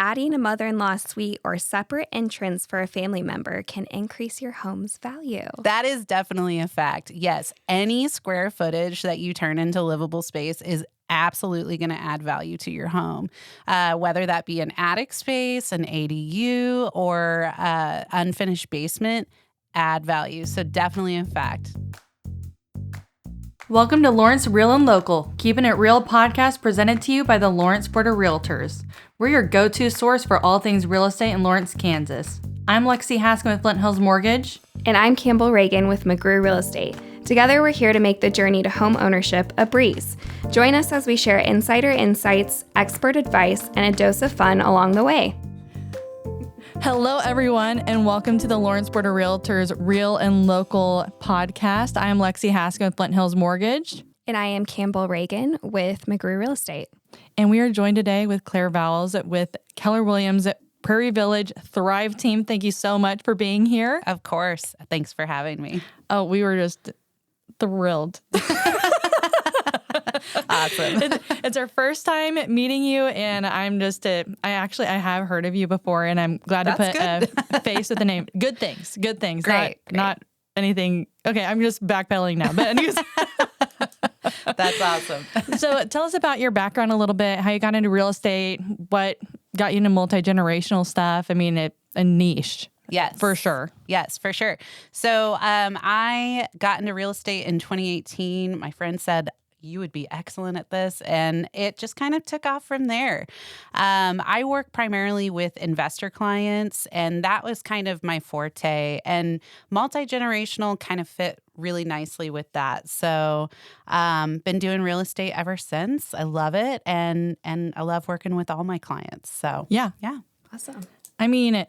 adding a mother-in-law suite or separate entrance for a family member can increase your home's value. That is definitely a fact. Yes, any square footage that you turn into livable space is absolutely going to add value to your home, whether that be an attic space, an ADU, or unfinished basement, add value. So definitely a fact. Welcome to Lawrence Real and Local, Keeping It Real podcast presented to you by the Lawrence Board of Realtors. We're your go-to source for all things real estate in Lawrence, Kansas. I'm Lexi Haskin with Flint Hills Mortgage. And I'm Campbell Reagan with McGrew Real Estate. Together, we're here to make the journey to home ownership a breeze. Join us as we share insider insights, expert advice, and a dose of fun along the way. Hello, everyone, and welcome to the Lawrence Board of Realtors Real and Local podcast. I am Lexi Haskin with Flint Hills Mortgage. And I am Campbell Reagan with McGrew Real Estate. And we are joined today with Claire Vowels with Keller Williams Prairie Village Thrive Team. Thank you so much for being here. Of course. Thanks for having me. Oh, we were just thrilled. Awesome. It's our first time meeting you, and I'm just I have heard of you before, and I'm glad to put a face with the name. Good things. Great. Not anything. Okay, I'm just backpedaling now. But anyways, that's awesome. So tell us about your background a little bit, how you got into real estate, what got you into multi-generational stuff. I mean, a niche. Yes. For sure. Yes, for sure. So I got into real estate in 2018. My friend said, you would be excellent at this. And it just kind of took off from there. I work primarily with investor clients, and that was kind of my forte. And multi-generational kind of fit really nicely with that. So been doing real estate ever since. I love it. And I love working with all my clients. So yeah. Awesome. I mean,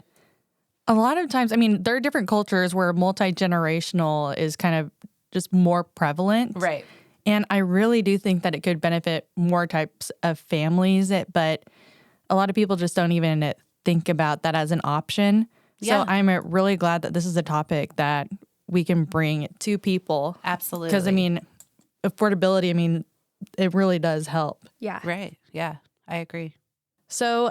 a lot of times, there are different cultures where multi-generational is kind of just more prevalent. Right. And I really do think that it could benefit more types of families, but a lot of people just don't even think about that as an option. Yeah. So I'm really glad that this is a topic that we can bring to people. Absolutely. Because, affordability, it really does help. Yeah. Right. Yeah, I agree. So,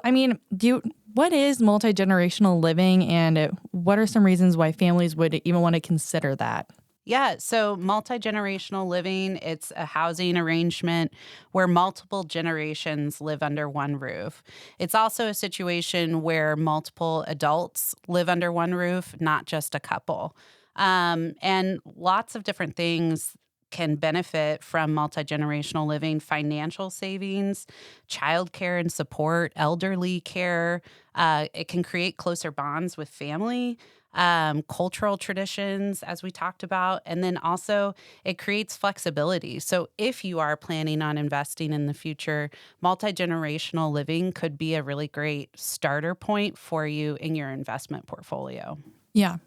what is multi-generational living, and what are some reasons why families would even want to consider that? Yeah, so multi-generational living, it's a housing arrangement where multiple generations live under one roof. It's also a situation where multiple adults live under one roof, not just a couple. And lots of different things can benefit from multi-generational living: financial savings, childcare and support, elderly care. It can create closer bonds with family, cultural traditions, as we talked about, and then also it creates flexibility. So if you are planning on investing in the future, multi-generational living could be a really great starter point for you in your investment portfolio. Yeah.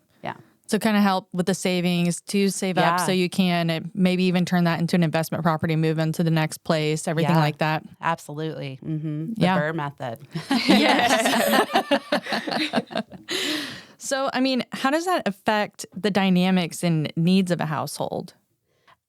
So kind of help with the savings to save up so you can maybe even turn that into an investment property, move into the next place, everything like that. Absolutely. Mm-hmm. The Burr method. Yes. So, how does that affect the dynamics and needs of a household?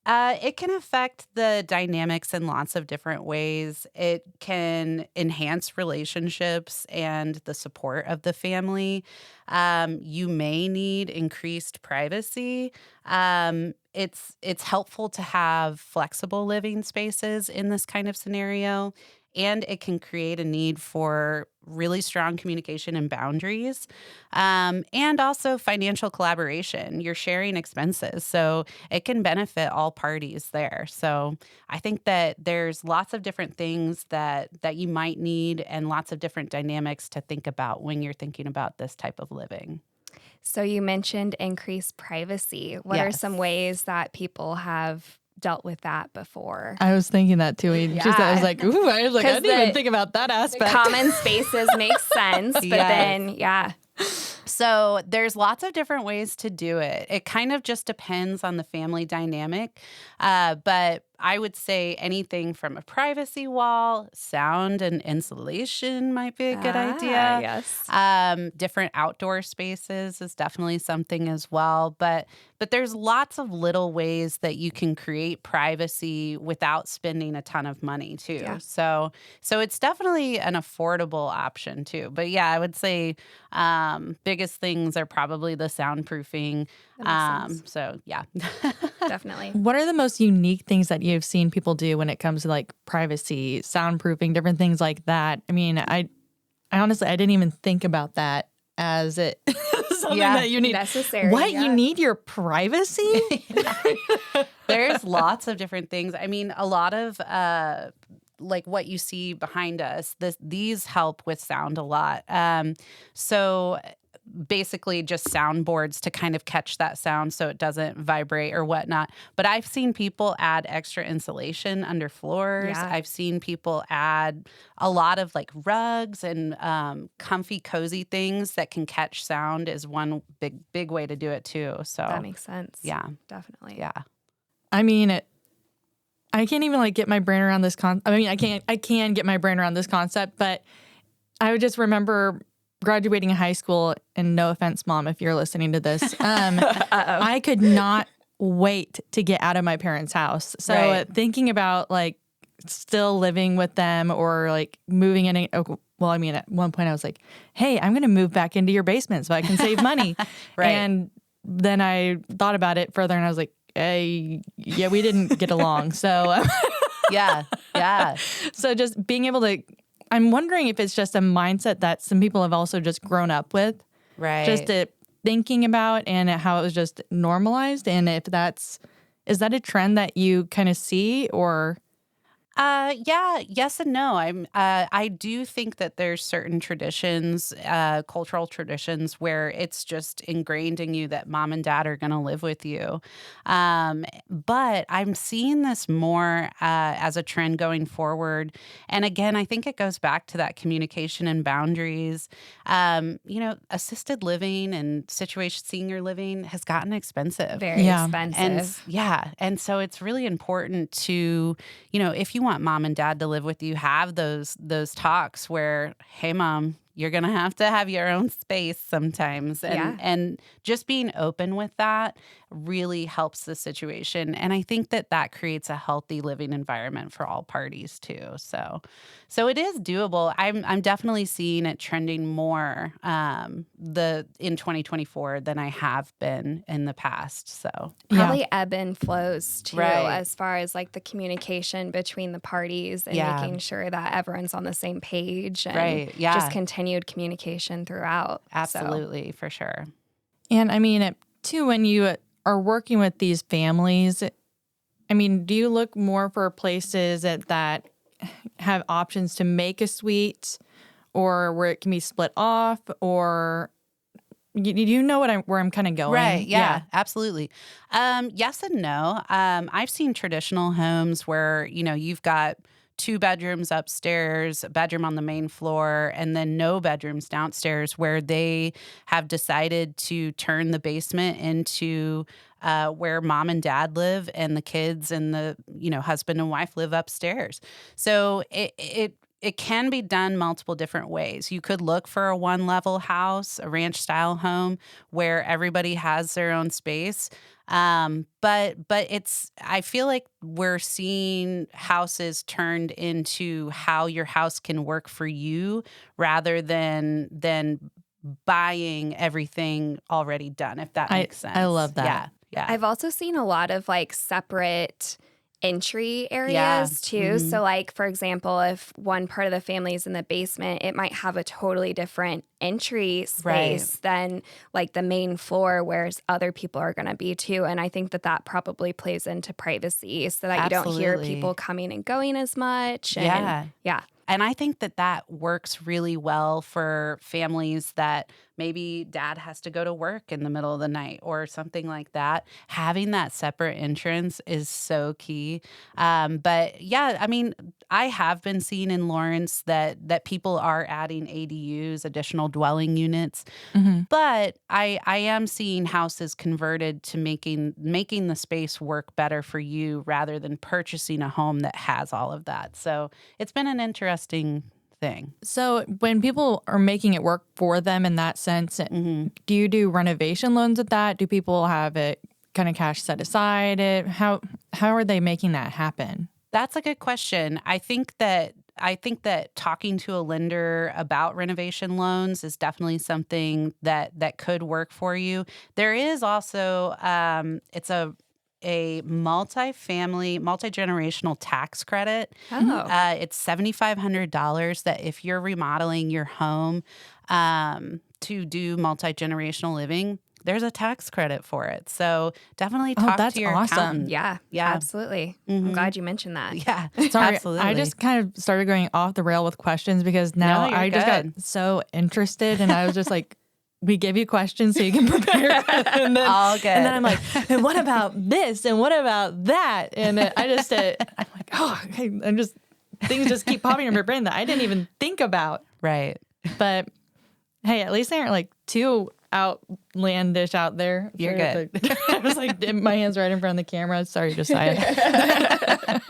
It can affect the dynamics in lots of different ways. It can enhance relationships and the support of the family. You may need increased privacy. It's helpful to have flexible living spaces in this kind of scenario. And it can create a need for really strong communication and boundaries, and also financial collaboration. You're sharing expenses, so it can benefit all parties there. So I think that there's lots of different things that you might need and lots of different dynamics to think about when you're thinking about this type of living. So you mentioned increased privacy. What are some ways that people have dealt with that before? I was thinking that too. I was like, I didn't even think about that aspect. Common spaces make sense, but then, So there's lots of different ways to do it. It kind of just depends on the family dynamic. But I would say anything from a privacy wall, sound and insulation might be a good idea. Yes. Different outdoor spaces is definitely something as well. But there's lots of little ways that you can create privacy without spending a ton of money too. Yeah. So it's definitely an affordable option too. But yeah, I would say biggest things are probably the soundproofing. That makes sense. So yeah. Definitely. What are the most unique things that you've seen people do when it comes to like privacy, soundproofing, different things like that? I mean, I honestly, I didn't even think about that as it something Yeah. that you need. Necessary. What? Yeah. You need your privacy? There's lots of different things. I mean, a lot of like what you see behind us, these help with sound a lot. So basically just soundboards to kind of catch that sound so it doesn't vibrate or whatnot. But I've seen people add extra insulation under floors. Yeah. I've seen people add a lot of like rugs and comfy, cozy things that can catch sound is one big way to do it too. So That makes sense. yeah. Definitely. Yeah. I mean, I can't even like get my brain around this I mean, I can get my brain around this concept, but I would just remember graduating high school, and no offense, Mom, if you're listening to this, I could not wait to get out of my parents' house. So Right. thinking about like still living with them or like moving in. Well, I mean, at one point I was like, hey, I'm going to move back into your basement so I can save money. Right. And then I thought about it further and I was like, hey, yeah, we didn't get along. So, Yeah. Yeah. so just being able to, I'm wondering if it's just a mindset that some people have also just grown up with. Right. Just thinking about and how it was just normalized. And if is that a trend that you kind of see or? Yeah, yes and no. I do think that there's certain traditions, cultural traditions where it's just ingrained in you that mom and dad are going to live with you. But I'm seeing this more as a trend going forward. And again, I think it goes back to that communication and boundaries. Assisted living and senior living has gotten expensive. Very Yeah. expensive. And so it's really important to, if you want mom and dad to live with you, have those talks where, hey, mom, you're going to have your own space sometimes. And just being open with that really helps the situation. And I think that creates a healthy living environment for all parties too. So it is doable. I'm definitely seeing it trending more in 2024 than I have been in the past. So Probably ebb and flows too, Right. as far as like the communication between the parties and Yeah. making sure that everyone's on the same page and Right, yeah. just continued communication throughout. So, absolutely, for sure. And I mean, too, when you are working with these families, I mean, do you look more for places that have options to make a suite or where it can be split off or you know where I'm kind of going? Right. Yeah, absolutely. Yes and no. I've seen traditional homes where, you've got 2 bedrooms upstairs, a bedroom on the main floor, and then no bedrooms downstairs where they have decided to turn the basement into where mom and dad live and the kids and the, husband and wife live upstairs. So it can be done multiple different ways. You could look for a one-level house, a ranch-style home where everybody has their own space. But I feel like we're seeing houses turned into how your house can work for you rather than buying everything already done, if that makes sense. I love that. Yeah. I've also seen a lot of like separate entry areas too. Mm-hmm. So like, for example, if one part of the family is in the basement, it might have a totally different entry space than like the main floor where other people are going to be too. And I think that probably plays into privacy so that you don't hear Absolutely. people coming and going as much. And Yeah. And I think that works really well for families that maybe dad has to go to work in the middle of the night or something like that. Having that separate entrance is so key. But yeah, I mean, I have been seeing in Lawrence that people are adding ADUs, additional dwelling units. Mm-hmm. But I am seeing houses converted to making the space work better for you rather than purchasing a home that has all of that. So it's been an interesting thing. So when people are making it work for them in that sense, do you do renovation loans with that? Do people have it kind of cash set aside? How are they making that happen? That's a good question. I think that talking to a lender about renovation loans is definitely something that could work for you. There is also it's a multi-generational tax credit. Oh. It's $7,500 that if you're remodeling your home to do multi-generational living, there's a tax credit for it. So definitely talk that's to your awesome. accountant. Yeah, absolutely. I'm glad you mentioned that. Yeah, Sorry, absolutely. I just kind of started going off the rail with questions because now No, you're I just good. got so interested, and I was just like, we give you questions so you can prepare. And then, All good. And then I'm like, and what about this? And what about that? And I'm like, oh, okay. Things just keep popping in my brain that I didn't even think about. Right. But hey, at least they aren't like too outlandish out there. You're good. I was like, my hands right in front of the camera. Sorry, Josiah.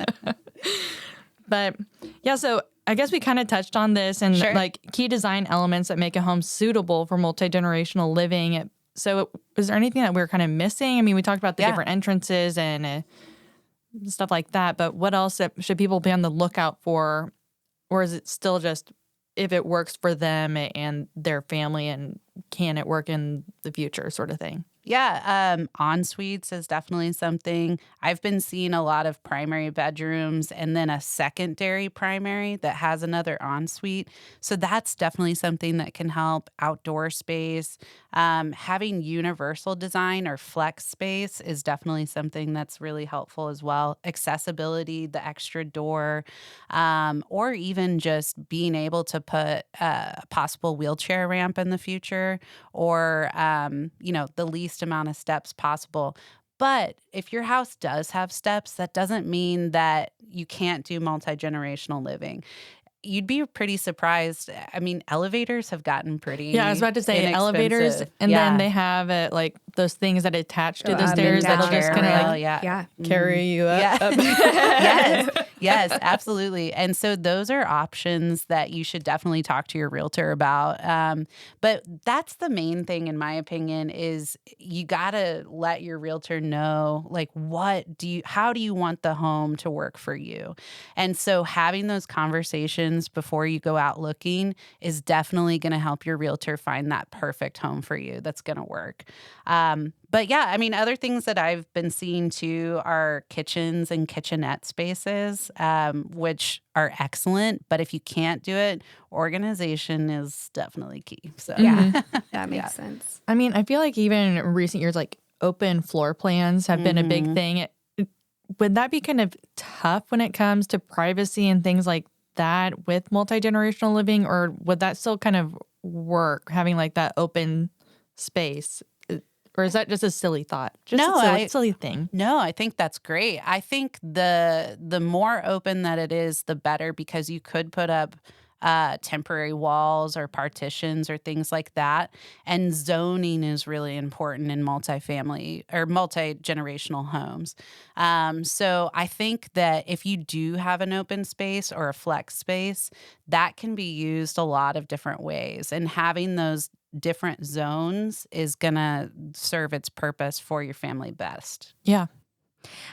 But yeah, so I guess we kind of touched on this and Sure. like key design elements that make a home suitable for multi-generational living. So is there anything that we're kind of missing? I mean, we talked about the different entrances and stuff like that, but what else should people be on the lookout for? Or is it still just if it works for them and their family and can it work in the future sort of thing? Yeah, en suites is definitely something. I've been seeing a lot of primary bedrooms and then a secondary primary that has another ensuite. So that's definitely something that can help. Outdoor space, having universal design or flex space is definitely something that's really helpful as well. Accessibility, the extra door, or even just being able to put a possible wheelchair ramp in the future or, the least amount of steps possible. But if your house does have steps, that doesn't mean that you can't do multi-generational living. You'd be pretty surprised. I mean, elevators have gotten pretty Yeah, I was about to say elevators, inexpensive. and then they have like those things that attach to Go the up stairs and that'll down. just kind of like Yeah. carry you up. Yes, absolutely. And so those are options that you should definitely talk to your realtor about. But that's the main thing, in my opinion, is you got to let your realtor know, like, how do you want the home to work for you? And so having those conversations before you go out looking is definitely going to help your realtor find that perfect home for you that's going to work. But yeah, I mean, other things that I've been seeing too are kitchens and kitchenette spaces, which are excellent. But if you can't do it, organization is definitely key. So Yeah, that makes sense. I mean, I feel like even in recent years, like open floor plans have been a big thing. Would that be kind of tough when it comes to privacy and things like that with multi-generational living, or would that still kind of work, having like that open space? Or is that just a silly thought? Just a silly thing. No, I think that's great. I think the more open that it is, the better, because you could put up temporary walls or partitions or things like that. And zoning is really important in multifamily or multi-generational homes. So I think that if you do have an open space or a flex space, that can be used a lot of different ways. And having those different zones is going to serve its purpose for your family best. Yeah.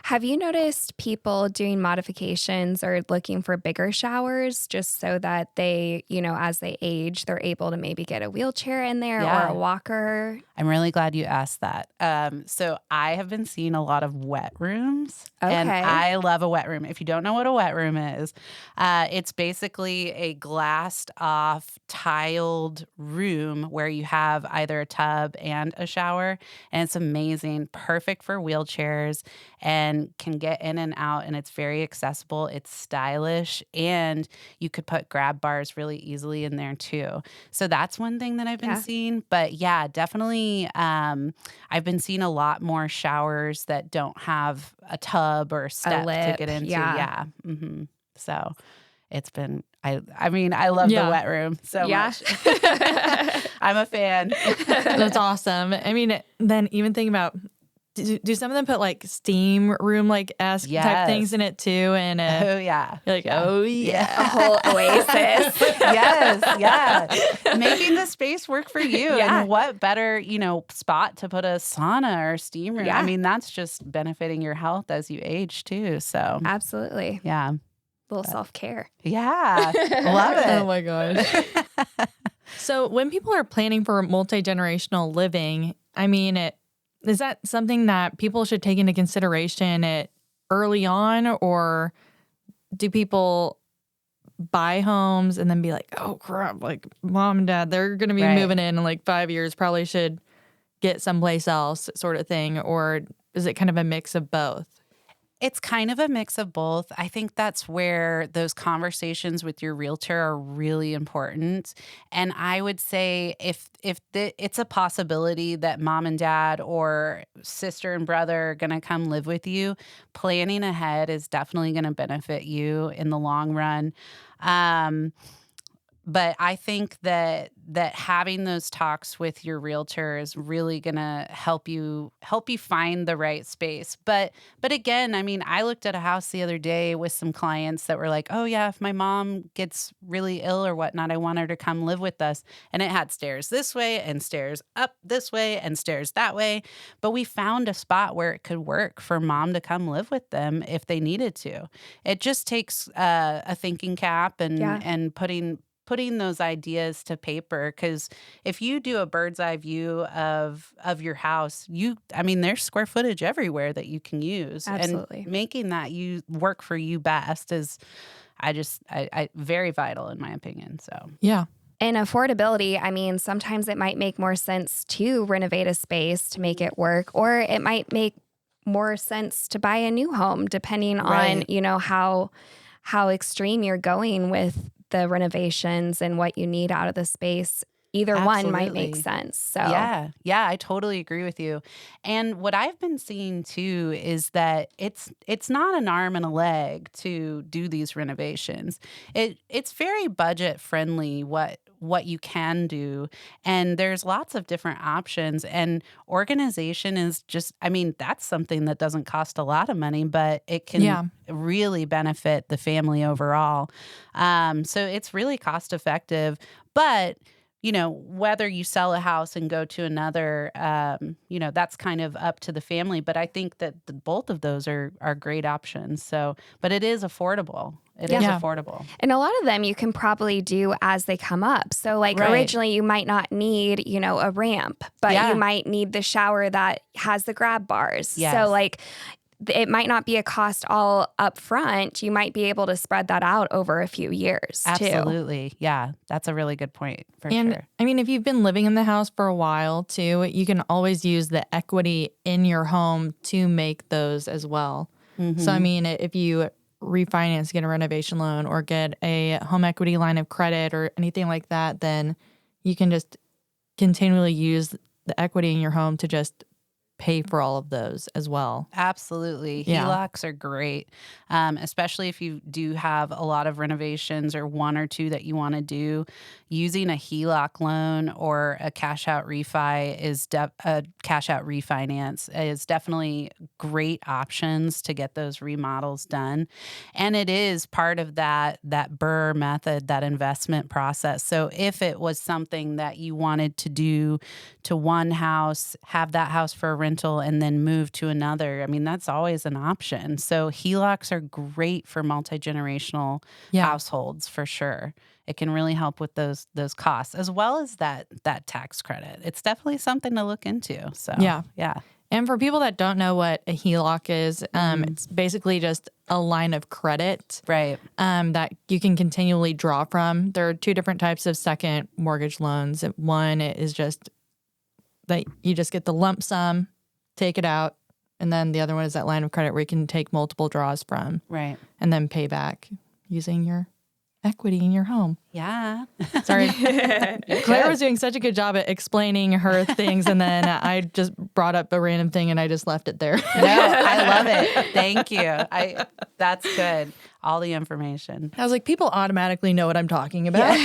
Have you noticed people doing modifications or looking for bigger showers just so that they, as they age, they're able to maybe get a wheelchair in there or a walker? I'm really glad you asked that. So I have been seeing a lot of wet rooms. Okay. And I love a wet room. If you don't know what a wet room is, it's basically a glassed off tiled room where you have either a tub and a shower. And it's amazing, perfect for wheelchairs. and can get in and out, and it's very accessible. It's stylish, and you could put grab bars really easily in there too. So that's one thing that I've been seeing. But yeah, definitely I've been seeing a lot more showers that don't have a tub or step to get into. Yeah. So it's been, I mean, I love the wet room so much. I'm a fan. That's awesome. I mean, then even think about, do some of them put like steam room like esque type things in it too? And oh yeah, you're like a whole oasis. Making the space work for you. And what better spot to put a sauna or steam room? I mean, that's just benefiting your health as you age too. So absolutely, little self-care. Yeah, love it. Oh my gosh. So when people are planning for multi-generational living, I mean, is that something that people should take into consideration early on, or do people buy homes and then be like, oh crap, like mom and dad, they're going to be moving in like 5 years, probably should get someplace else sort of thing? Or is it kind of a mix of both? It's kind of a mix of both. I think that's where those conversations with your realtor are really important. And I would say if it's a possibility that mom and dad or sister and brother are going to come live with you, planning ahead is definitely going to benefit you in the long run. But I think that having those talks with your realtor is really gonna help you find the right space. But again, I mean, I looked at a house the other day with some clients that were like, oh yeah, if my mom gets really ill or whatnot, I want her to come live with us. And it had stairs this way and stairs up this way and stairs that way. But we found a spot where it could work for mom to come live with them if they needed to. It just takes a thinking cap and putting those ideas to paper, because if you do a bird's eye view of your house, there's square footage everywhere that you can use. Absolutely. And making that you work for you best is I very vital in my opinion. So yeah. And affordability, I mean, sometimes it might make more sense to renovate a space to make it work, or it might make more sense to buy a new home, depending on, how extreme you're going with the renovations and what you need out of the space. Either one might make sense. So yeah, I totally agree with you. And what I've been seeing too is that it's not an arm and a leg to do these renovations. It's very budget friendly what you can do, and there's lots of different options. And organization is just, that's something that doesn't cost a lot of money, but it can really benefit the family overall. So it's really cost effective, but whether you sell a house and go to another, that's kind of up to the family. But I think that both of those are great options. So, but it is affordable. It is affordable. And a lot of them you can probably do as they come up. So originally you might not need, a ramp, but you might need the shower that has the grab bars. Yes. So it might not be a cost all up front. You might be able to spread that out over a few years too. Absolutely. Yeah. That's a really good point for sure. If you've been living in the house for a while too, you can always use the equity in your home to make those as well. Mm-hmm. So, if you refinance, get a renovation loan or get a home equity line of credit or anything like that, then you can just continually use the equity in your home to just pay for all of those as well. Absolutely. HELOCs are great, especially if you do have a lot of renovations or one or two that you want to do. Using a HELOC loan or a cash out refinance is definitely great options to get those remodels done. And it is part of that BRRRR method, that investment process. So if it was something that you wanted to do to one house, have that house for a rental and then move to another, that's always an option. So HELOCs are great for multi-generational households for sure. It can really help with those costs as well as that tax credit. It's definitely something to look into. So yeah. And for people that don't know what a HELOC is, it's basically just a line of credit, right? That you can continually draw from. There are two different types of second mortgage loans. One is just that you just get the lump sum, take it out, And then the other one is that line of credit where you can take multiple draws from. Right. And then pay back using your equity in your home. Yeah. Sorry. Claire was doing such a good job at explaining her things, and then I just brought up a random thing and I just left it there. No, I love it. Thank you. That's good. All the information. I was like, people automatically know what I'm talking about.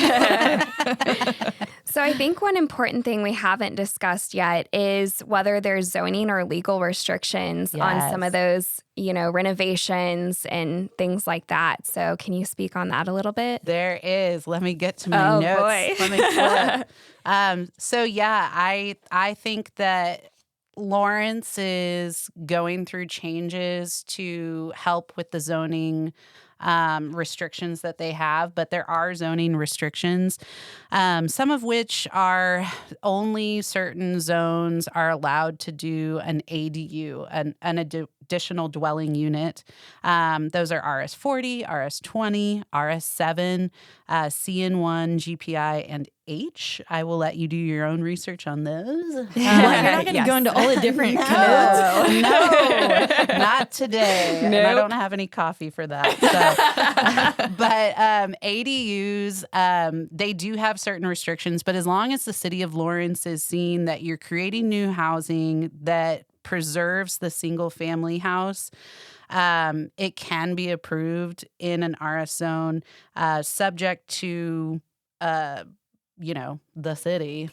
So I think one important thing we haven't discussed yet is whether there's zoning or legal restrictions on some of those, renovations and things like that. So can you speak on that a little bit? There is. Let me get to my notes. Boy. Let me flip. I think that Lawrence is going through changes to help with the zoning restrictions that they have, but there are zoning restrictions, some of which are only certain zones are allowed to do an ADU, an additional dwelling unit. Those are RS40, RS20, RS7, CN1, GPI, and H. I will let you do your own research on those. Well, you're not going to go into all the different codes. No, not today. Nope. And I don't have any coffee for that. But ADUs, they do have certain restrictions, but as long as the city of Lawrence is seeing that you're creating new housing that preserves the single family house, it can be approved in an RS zone, subject to the city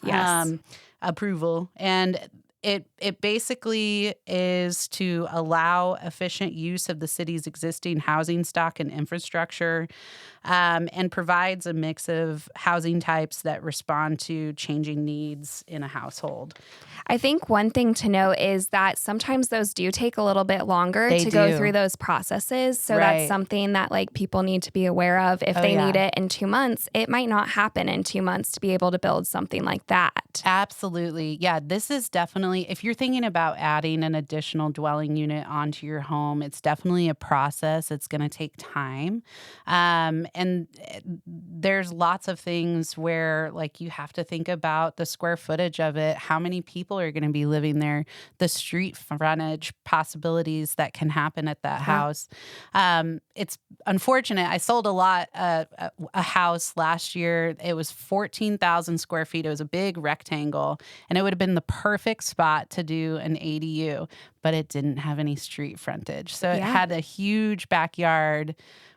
approval. And it basically is to allow efficient use of the city's existing housing stock and infrastructure, and provides a mix of housing types that respond to changing needs in a household. I think one thing to note is that sometimes those do take a little bit longer to go through those processes. So that's something that people need to be aware of. If they need it in 2 months, it might not happen in 2 months to be able to build something like that. Absolutely. Yeah, this is definitely, if you're thinking about adding an additional dwelling unit onto your home, it's definitely a process. It's going to take time. And there's lots of things where you have to think about the square footage of it, how many people are going to be living there, the street frontage possibilities that can happen at that house. It's unfortunate. I sold a house last year. It was 14,000 square feet. It was a big rectangle, and it would have been the perfect spot to do an ADU, but it didn't have any street frontage. So it had a huge backyard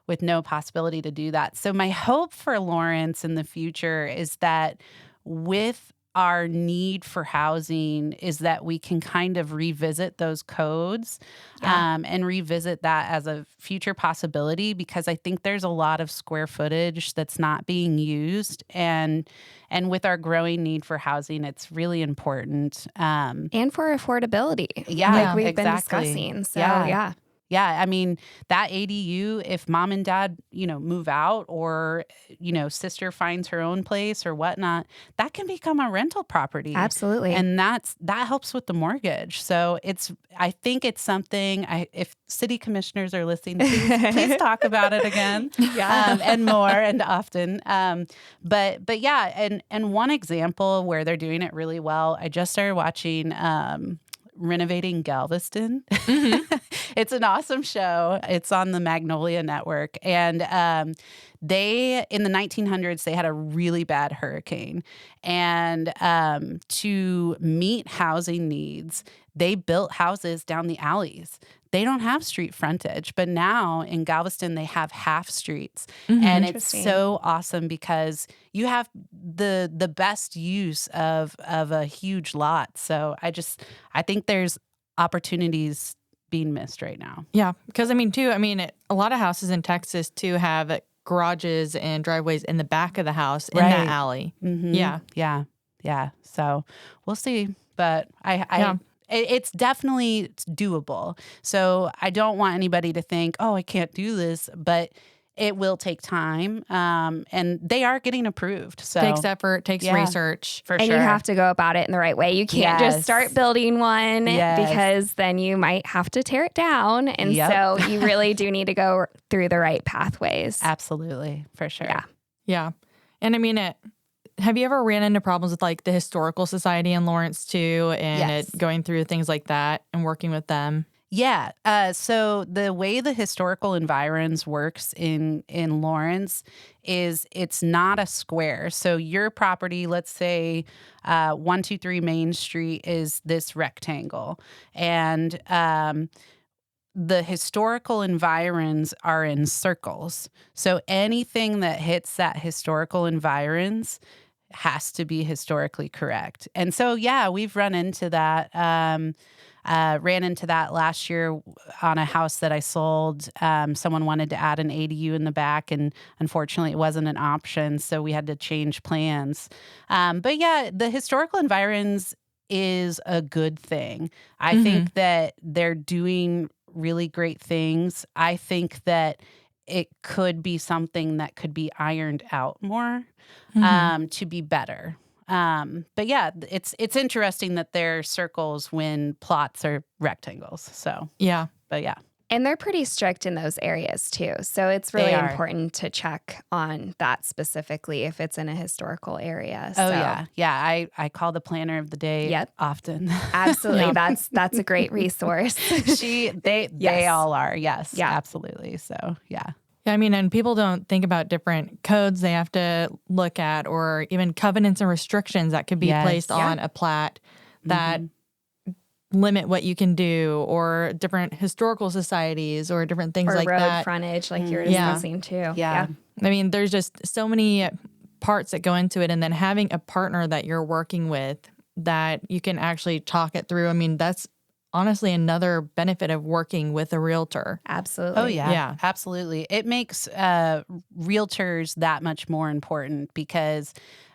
with no possibility to do that. So my hope for Lawrence in the future is that with our need for housing is that we can kind of revisit those codes and revisit that as a future possibility, because I think there's a lot of square footage that's not being used. And with our growing need for housing, it's really important. And for affordability. Yeah, we've been discussing. So, yeah. Yeah, I mean, that ADU, if mom and dad, move out, or, sister finds her own place or whatnot, that can become a rental property. Absolutely. And that helps with the mortgage. So I think it's something, if city commissioners are listening, please talk about it again. And more and often. But yeah, and one example where they're doing it really well, I just started watching Renovating Galveston. Mm-hmm. It's an awesome show. It's on the Magnolia Network. And they, in the 1900s, they had a really bad hurricane. And to meet housing needs, they built houses down the alleys. They don't have street frontage, but now in Galveston, they have half streets. Mm-hmm. And it's so awesome because you have the best use of a huge lot. So I think there's opportunities being missed right now. Yeah, because a lot of houses in Texas too have garages and driveways in the back of the house in that alley. Mm-hmm. Yeah. So we'll see, but it's definitely doable. So I don't want anybody to think, oh, I can't do this, but it will take time. And they are getting approved. So takes effort, takes research. For sure. And you have to go about it in the right way. You can't just start building one because then you might have to tear it down. And so you really do need to go through the right pathways. Absolutely. For sure. Yeah. And have you ever ran into problems with the Historical Society in Lawrence too, and going through things like that and working with them? Yeah. So the way the historical environs works in Lawrence is it's not a square. So your property, let's say 123 Main Street is this rectangle. And the historical environs are in circles. So anything that hits that historical environs has to be historically correct. And so, yeah, we've run into that. Ran into that last year on a house that I sold. Someone wanted to add an ADU in the back, and unfortunately, it wasn't an option, so we had to change plans. But yeah, the historical environs is a good thing. I think that they're doing really great things. I think that it could be something that could be ironed out more to be better. But yeah, it's interesting that they're circles when plots are rectangles. So Yeah. but yeah. And they're pretty strict in those areas too. So it's really important to check on that specifically if it's in a historical area. Oh yeah. Yeah. I call the planner of the day often. Absolutely. Yeah. That's a great resource. They all are. Yes. Yeah. Absolutely. So yeah. Yeah, I mean, and people don't think about different codes they have to look at, or even covenants and restrictions that could be placed on a plat that limit what you can do, or different historical societies, or different things or like road that. frontage, like you were discussing too. Yeah. I mean, there's just so many parts that go into it, and then having a partner that you're working with that you can actually talk it through. I mean, that's honestly another benefit of working with a realtor. Absolutely. Oh, yeah. Absolutely. It makes realtors that much more important, because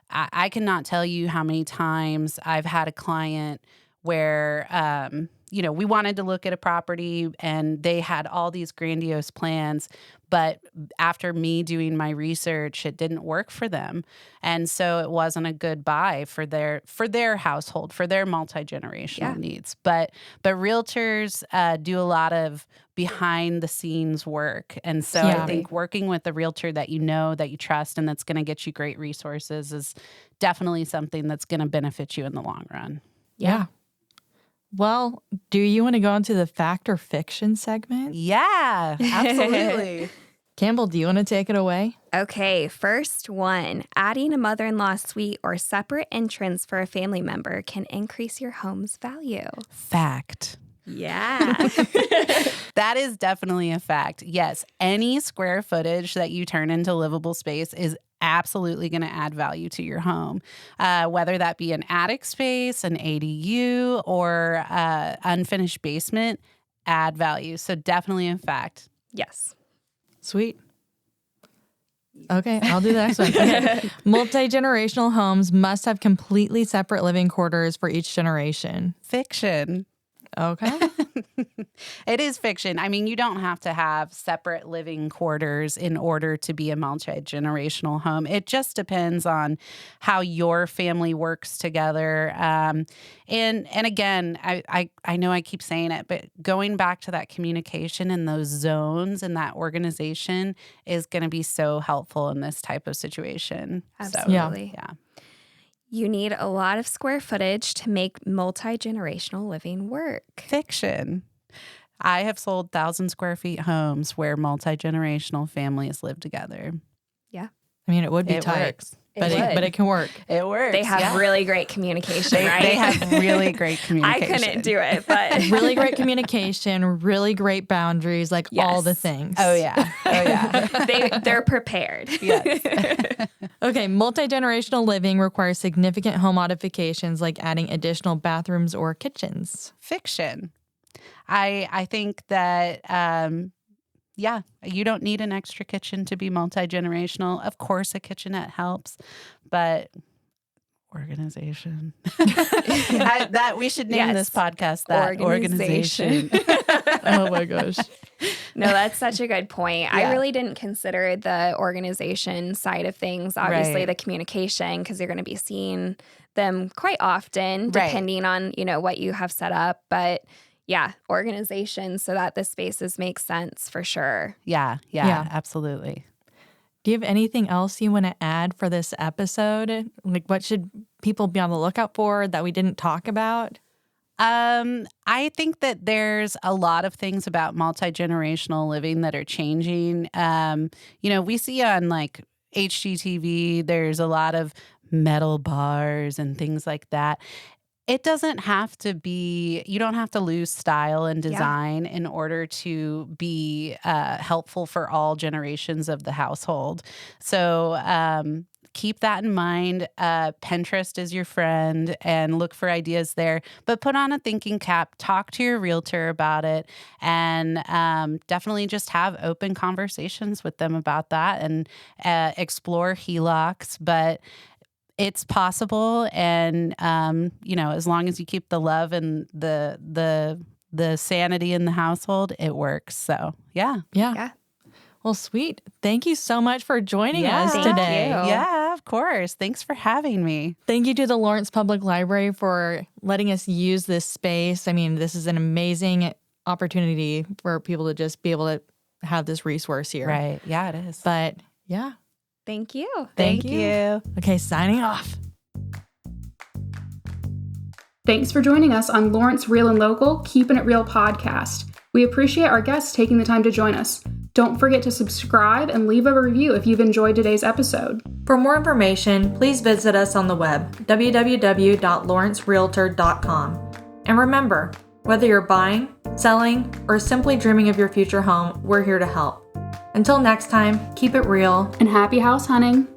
I cannot tell you how many times I've had a client where, we wanted to look at a property and they had all these grandiose plans, but after me doing my research, it didn't work for them. And so it wasn't a good buy for their household, for their multi-generational needs. But realtors do a lot of behind the scenes work. And so I think working with a realtor that you know, that you trust, and that's going to get you great resources is definitely something that's going to benefit you in the long run. Yeah. Well, do you want to go into the fact or fiction segment? Yeah, absolutely. Campbell, do you want to take it away? Okay, first one. Adding a mother-in-law suite or separate entrance for a family member can increase your home's value. Fact. Yeah. That is definitely a fact. Yes, any square footage that you turn into livable space is absolutely going to add value to your home, whether that be an attic space, an ADU, or unfinished basement, add value. So definitely a fact. Yes. Sweet. Okay, I'll do the next one. Okay. Multi-generational homes must have completely separate living quarters for each generation. Fiction. Okay. It is fiction. I mean, you don't have to have separate living quarters in order to be a multi-generational home. It just depends on how your family works together. And again, I know I keep saying it, but going back to that communication and those zones and that organization is going to be so helpful in this type of situation. Absolutely. So, yeah. You need a lot of square footage to make multi-generational living work. Fiction. I have sold 1,000 square feet homes where multi-generational families live together. Yeah. I mean, it would be It tight, works. but it can work. It works. They have really great communication, right? They have really great I communication. couldn't do it, but Really great communication, really great boundaries, like all the things. Oh, yeah. Oh, yeah. they're prepared. Yes. Okay, multi-generational living requires significant home modifications like adding additional bathrooms or kitchens. Fiction. I think that, you don't need an extra kitchen to be multi-generational. Of course, a kitchenette helps, but organization. That we should name this podcast that organization. Oh my gosh. No, that's such a good point. Yeah. I really didn't consider the organization side of things. Obviously, Right. the communication, because you're going to be seeing them quite often, Right. depending on, what you have set up. But yeah, organization so that the spaces make sense for sure. Yeah, absolutely. Do you have anything else you want to add for this episode? Like, what should people be on the lookout for that we didn't talk about? I think that there's a lot of things about multi-generational living that are changing. We see on like HGTV, there's a lot of metal bars and things like that. It doesn't have to be, you don't have to lose style and design in order to be helpful for all generations of the household. So keep that in mind. Pinterest is your friend and look for ideas there, but put on a thinking cap, talk to your realtor about it, and definitely just have open conversations with them about that and explore HELOCs. But it's possible, and as long as you keep the love and the sanity in the household, it works. So yeah. Well, sweet. Thank you so much for joining us Thank today. you. Yeah, of course. Thanks for having me. Thank you to the Lawrence Public Library for letting us use this space. I mean, this is an amazing opportunity for people to just be able to have this resource here. Right. Yeah, it is. But yeah. Thank you. Thank you. Okay, signing off. Thanks for joining us on Lawrence Real and Local, Keeping It Real podcast. We appreciate our guests taking the time to join us. Don't forget to subscribe and leave a review if you've enjoyed today's episode. For more information, please visit us on the web, www.lawrencerealtor.com. And remember, whether you're buying, selling, or simply dreaming of your future home, we're here to help. Until next time, keep it real And happy house hunting!